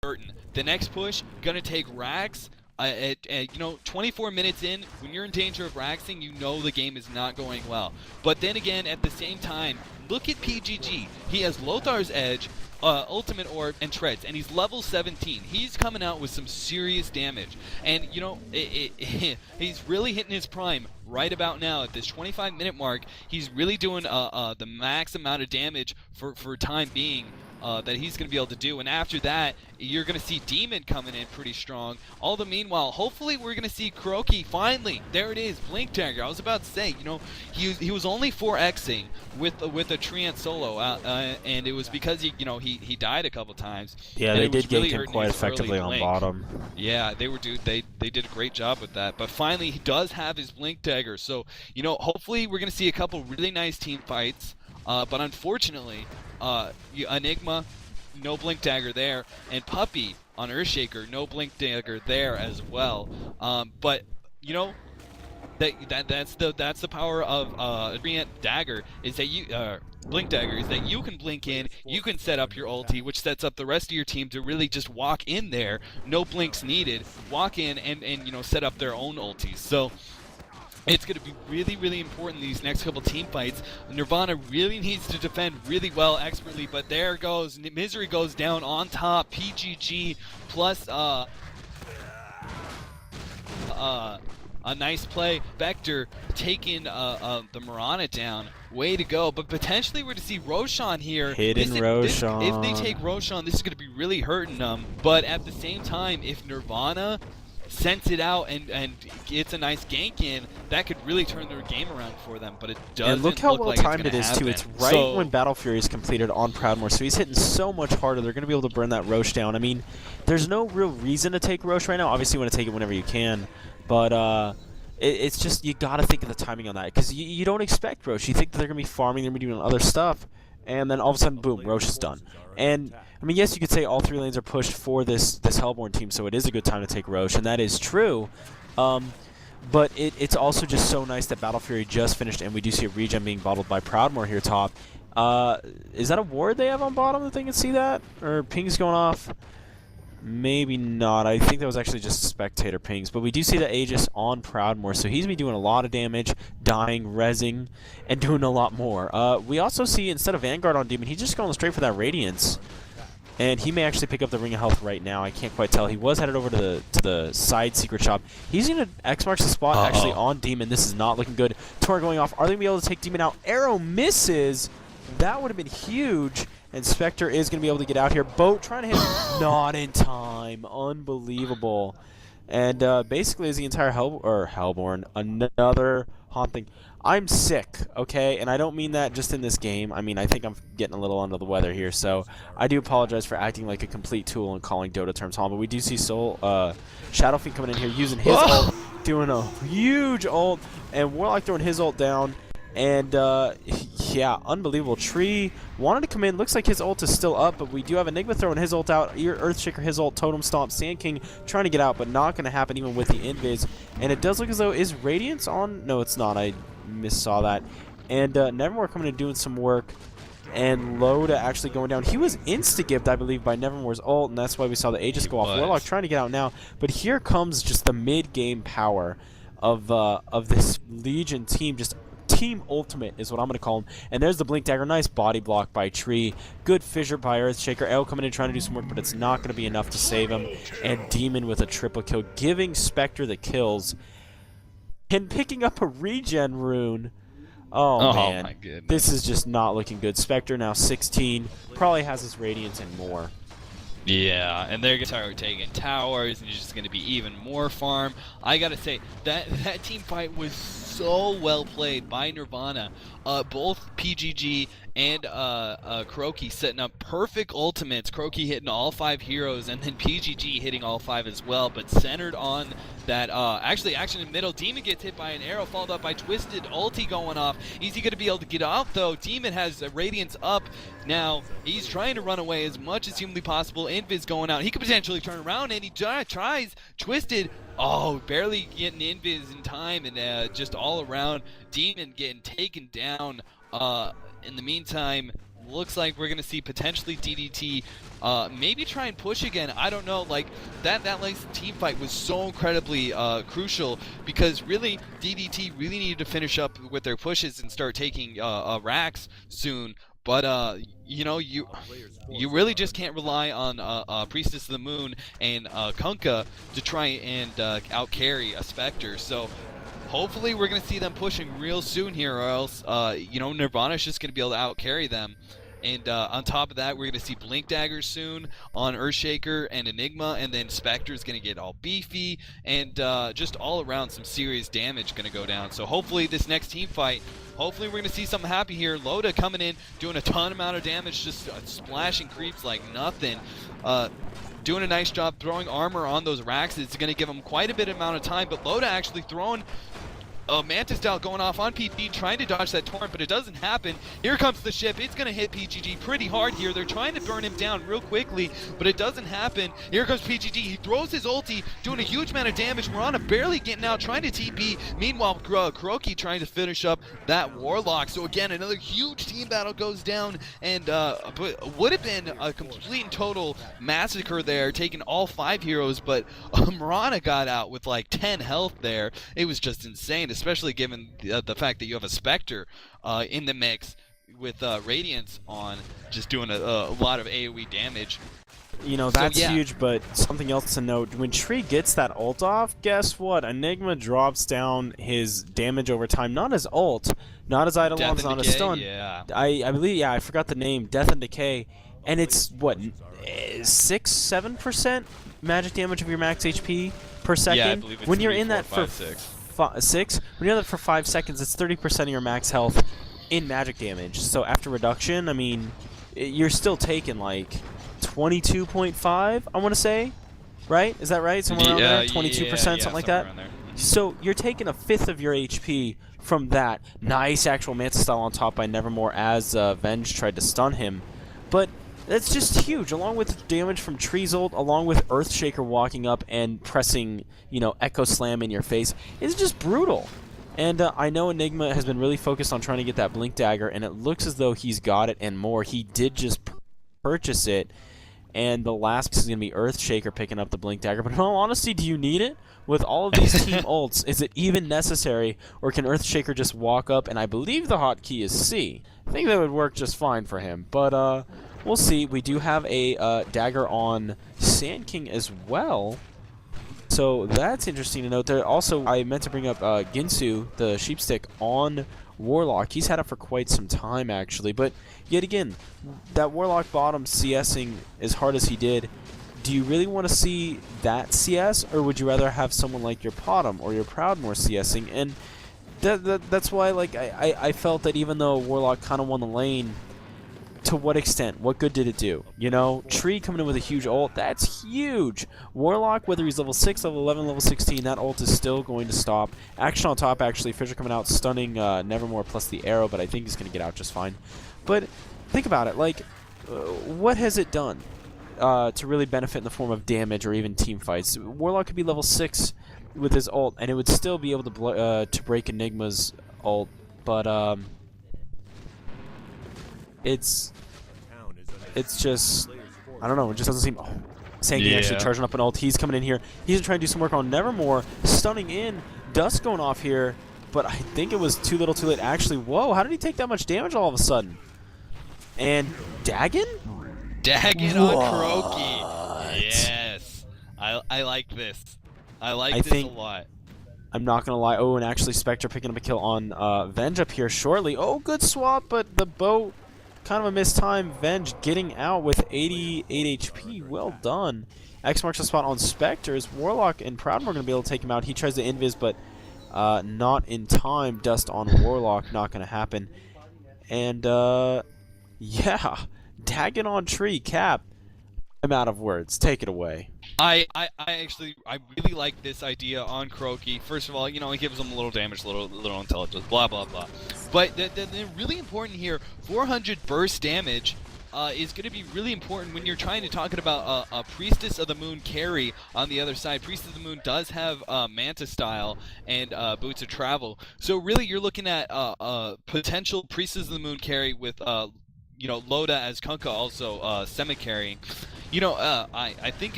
certain. The next push, gonna take Rax. You know, 24 minutes in, when you're in danger of Raxing, you know the game is not going well. But then again, at the same time, look at PGG. He has Lothar's Edge, Ultimate Orb, and Treads, and he's level 17. He's coming out with some serious damage. And, you know, he's really hitting his prime right about now at this 25-minute mark. He's really doing the max amount of damage for time being. That he's going to be able to do, and after that you're going to see Demon coming in pretty strong. All the meanwhile, hopefully we're going to see Kuroki finally. There it is, Blink Dagger. I was about to say, you know, he was only 4xing with a Treant solo, and it was because he died a couple times. Yeah, they did gank him quite effectively on bottom. Yeah, they did a great job with that. But finally, he does have his Blink Dagger, so you know, hopefully we're going to see a couple really nice team fights. But unfortunately, Enigma, no Blink Dagger there, and Puppy on Earthshaker, no Blink Dagger there as well. But you know, that's the power of Treant Dagger, is that you Blink Dagger is that you can blink in, you can set up your ulti, which sets up the rest of your team to really just walk in there, no blinks needed, walk in and you know, set up their own ultis. So it's going to be really, really important these next couple team fights. Nirvana really needs to defend really well, expertly, but there goes, Misery goes down on top. PGG plus a nice play. Vector taking the Mirana down. Way to go. But potentially we're to see Roshan here. Hidden Roshan. If they take Roshan, this is going to be really hurting them. But at the same time, if Nirvana sense it out and gets a nice gank in, that could really turn their game around for them, but it doesn't. And look how well like timed it is too. It's right when Battle Fury is completed on Proudmoore, so he's hitting so much harder. They're going to be able to burn that Roche down. I mean, there's no real reason to take Roche right now. Obviously, you want to take it whenever you can, but it's just, you got to think of the timing on that, because you don't expect Roche. You think that they're going to be farming, they're going to be doing other stuff, and then all of a sudden, boom, Roche is done. And I mean, yes, you could say all three lanes are pushed for this Hellborn team, so it is a good time to take Roche, and that is true. But it's also just so nice that Battle Fury just finished, and we do see a regen being bottled by Proudmoore here top. Is that a ward they have on bottom that they can see that? Or pings going off? Maybe not. I think that was actually just spectator pings. But we do see the Aegis on Proudmoore, so he's going to be doing a lot of damage, dying, rezzing, and doing a lot more. We also see, instead of Vanguard on Demon, he's just going straight for that Radiance. And he may actually pick up the Ring of Health right now. I can't quite tell. He was headed over to the side secret shop. He's going to X marks the spot actually on Demon. This is not looking good. Tor going off. Are they going to be able to take Demon out? Arrow misses. That would have been huge. And Spectre is going to be able to get out here. Boat trying to hit him. Not in time. Unbelievable. And basically, as the entire Hellborn, another haunting. I'm sick, okay? And I don't mean that just in this game. I mean, I think I'm getting a little under the weather here. So I do apologize for acting like a complete tool and calling Dota terms home. But we do see Shadowfiend coming in here using his ult, doing a huge ult. And Warlock throwing his ult down. And, yeah, unbelievable. Tree wanted to come in. Looks like his ult is still up, but we do have Enigma throwing his ult out. Earthshaker, his ult, Totem Stomp. Sand King trying to get out, but not going to happen even with the invis. And it does look as though, is Radiance on? No, it's not. I missaw that. And Nevermore coming in doing some work. And Loda actually going down. He was insta-gibbed, I believe, by Nevermore's ult, and that's why we saw the Aegis go off. Warlock trying to get out now. But here comes just the mid-game power of this Legion team. Just Team Ultimate is what I'm going to call him. And there's the Blink Dagger. Nice body block by Tree. Good fissure by Earthshaker. L coming in trying to do some work, but it's not going to be enough to save him. And Demon with a triple kill, giving Spectre the kills. And picking up a regen rune. Oh man. My goodness. This is just not looking good. Spectre now 16. Probably has his Radiance and more. Yeah, and they're going to start taking towers, and it's just going to be even more farm. I got to say, that team fight was so well played by Nirvana. Both PGG and Kuroki setting up perfect ultimates. Kuroki hitting all 5 heroes, and then PGG hitting all 5 as well, but centered on that, actually action in the middle. Demon gets hit by an arrow, followed up by Twisted, ulti going off. Is he going to be able to get out, though? Demon has Radiance up. Now, he's trying to run away as much as humanly possible. Invis going out. He could potentially turn around, and he tries. Twisted, barely getting Invis in time, and just all around. Demon getting taken down. In the meantime, looks like we're gonna see potentially DDT maybe try and push again. I don't know. Like that last team fight was so incredibly crucial because really DDT really needed to finish up with their pushes and start taking racks soon. But you know, you really just can't rely on Priestess of the Moon and Kunkka to try and outcarry a Spectre. So hopefully we're going to see them pushing real soon here, or else you know, Nirvana's just going to be able to outcarry them. And on top of that, we're going to see Blink Daggers soon on Earthshaker and Enigma, and then Spectre's going to get all beefy, and just all around some serious damage going to go down. So hopefully this next team fight, hopefully we're going to see something happy here. Loda coming in, doing a ton amount of damage, just splashing creeps like nothing. Doing a nice job throwing armor on those racks. It's going to give them quite a bit amount of time, but Loda actually throwing Mantis Style going off on PP, trying to dodge that torrent, but it doesn't happen. Here comes the ship. It's going to hit PGG pretty hard here. They're trying to burn him down real quickly, but it doesn't happen. Here comes PGG. He throws his ulti, doing a huge amount of damage. Mirana barely getting out, trying to TP. Meanwhile, Kuroki trying to finish up that Warlock. So again, another huge team battle goes down, and would have been a complete and total massacre there, taking all 5 heroes, but Mirana got out with like 10 health there. It was just insane, especially given the fact that you have a Spectre in the mix with Radiance on, just doing a lot of AoE damage. You know, that's so, yeah. huge, but something else to note, when Tree gets that ult off, guess what? Enigma drops down his damage over time. Not his ult, not his Eidolons, not his stun. Yeah. I believe, yeah, I forgot the name, Death and Decay, and it's, what, 6-7% magic damage of your max HP per second? Yeah, I believe it's when you're 3, in 4, that 5, for 6. 6, when you're in that for 5 seconds, it's 30% of your max health in magic damage. So after reduction, I mean, you're still taking like 22.5, I want to say, right? Is that right? Somewhere around there, 22%, something like that. So you're taking a fifth of your HP from that. Nice actual Mantis Style on top by Nevermore as Venge tried to stun him, but that's just huge, along with damage from Tree's ult, along with Earthshaker walking up and pressing, you know, Echo Slam in your face. It's just brutal. And I know Enigma has been really focused on trying to get that Blink Dagger, and it looks as though he's got it and more. He did just purchase it, and the last is going to be Earthshaker picking up the Blink Dagger. But in all honesty, do you need it? With all of these team ults, is it even necessary, or can Earthshaker just walk up, and I believe the hotkey is C. I think that would work just fine for him, but we'll see. We do have a dagger on Sand King as well, so that's interesting to note. There also, I meant to bring up Ginsu, the Sheepstick, on Warlock. He's had it for quite some time, actually, but yet again, that Warlock bottom CSing as hard as he did, do you really want to see that CS, or would you rather have someone like your Potom or your Proudmoore CSing? And that's why, like, I felt that even though Warlock kind of won the lane, to what extent? What good did it do? You know, Tree coming in with a huge ult, that's huge. Warlock, whether he's level 6, level 11, level 16, that ult is still going to stop. Action on top, actually. Fisher coming out, stunning Nevermore plus the arrow, but I think he's going to get out just fine. But think about it, like, what has it done to really benefit in the form of damage or even team fights? Warlock could be level 6 with his ult, and it would still be able to break Enigma's ult, but it's just, I don't know, it just doesn't seem... Oh, Sanky actually charging up an ult. He's coming in here. He's trying to do some work on Nevermore. Stunning in. Dust going off here, but I think it was too little too late. Actually, whoa, how did he take that much damage all of a sudden? And Dagon? Dagon on Kuroki. Yes. I like this. I like this a lot. I'm not going to lie. Oh, and actually Spectre picking up a kill on Venge up here shortly. Oh, good swap, but the boat... kind of a missed time. Venge getting out with 88 HP. Well done. X marks the spot on Spectres. Warlock and Proudmoore going to be able to take him out. He tries to invis, but not in time. Dust on Warlock, not going to happen. And, yeah. Dagon on Tree. Cap. I'm out of words. Take it away. I really like this idea on Kuroki. First of all, you know, it gives him a little damage, little intelligence, blah blah blah. But the really important here, 400 burst damage is going to be really important when you're trying to talk about a Priestess of the Moon carry on the other side. Priestess of the Moon does have Manta Style and Boots of Travel, so really you're looking at potential Priestess of the Moon carry with you know, Loda as Kunkka also semi-carrying. You know, I think